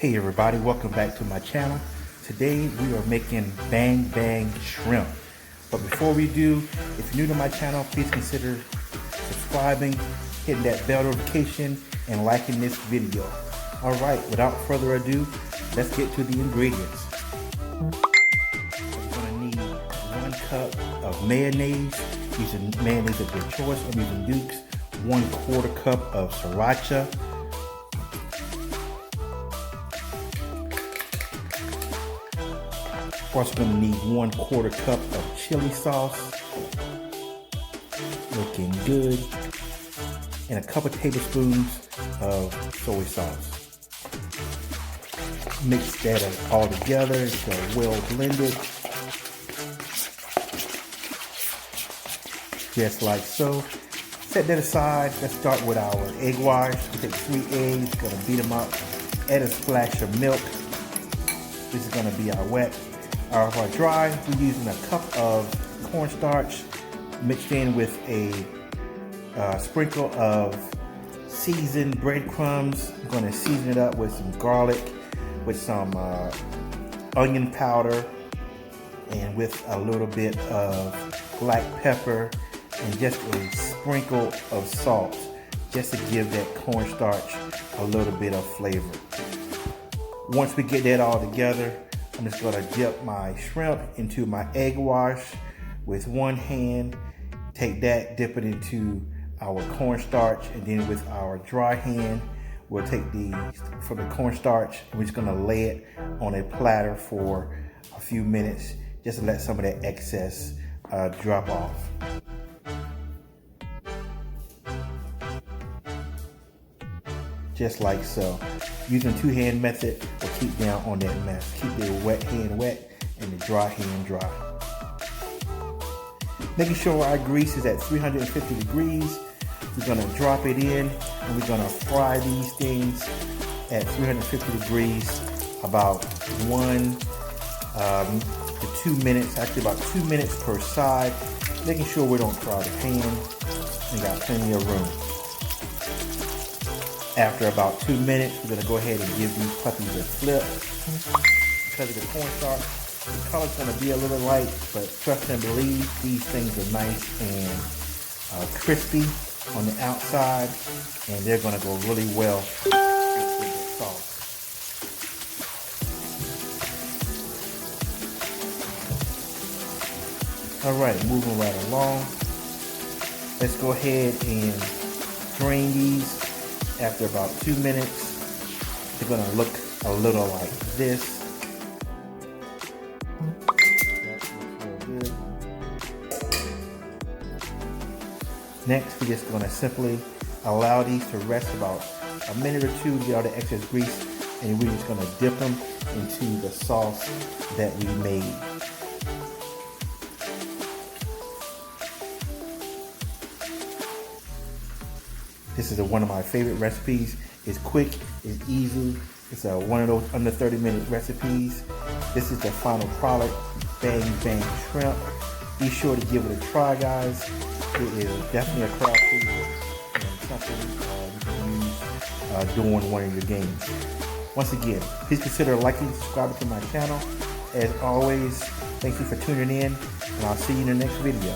Hey everybody, welcome back to my channel. Today we are making bang bang shrimp. But before we do, if you're new to my channel, please consider subscribing, hitting that bell notification, and liking this video. Alright, without further ado, let's get to the ingredients. We're going to need 1 cup of mayonnaise. Using mayonnaise of your choice. I'm using Duke's. 1/4 cup of sriracha. We're also going to need 1/4 cup of chili sauce. Looking good. And a couple tablespoons of soy sauce. Mix that all together until well blended. Just like so. Set that aside. Let's start with our egg wash. We take 3 eggs, gonna beat them up. Add a splash of milk. This is gonna be our wet. Our dry, we're using a cup of cornstarch mixed in with a sprinkle of seasoned breadcrumbs. I'm gonna season it up with some garlic, with some onion powder, and with a little bit of black pepper, and just a sprinkle of salt, just to give that cornstarch a little bit of flavor. Once we get that all together, I'm just gonna dip my shrimp into my egg wash with one hand, take that, dip it into our cornstarch, and then with our dry hand, we'll take from the cornstarch, and we're just gonna lay it on a platter for a few minutes, just to let some of that excess drop off. Just like so. Using 2-hand method will keep down on that mess. Keep the wet hand wet and the dry hand dry. Making sure our grease is at 350 degrees. We're gonna drop it in and we're gonna fry these things at 350 degrees about 1 to 2 minutes, actually about 2 minutes per side, making sure we don't crowd the pan. We got plenty of room. After about 2 minutes, we're gonna go ahead and give these puppies a flip. Because of the cornstarch, the color's gonna be a little light, but trust and believe, these things are nice and crispy on the outside, and they're gonna go really well with the sauce. All right, moving right along. Let's go ahead and drain these. After about 2 minutes, they're gonna look a little like this. That looks real good. Next, we're just gonna simply allow these to rest about a minute or 2 to get all the excess grease, and we're just gonna dip them into the sauce that we made. This is one of my favorite recipes. It's quick, it's easy. It's one of those under 30-minute recipes. This is the final product, bang bang shrimp. Be sure to give it a try, guys. It is definitely a crowd favorite and something you can use during one of your games. Once again, please consider liking and subscribing to my channel. As always, thank you for tuning in, and I'll see you in the next video.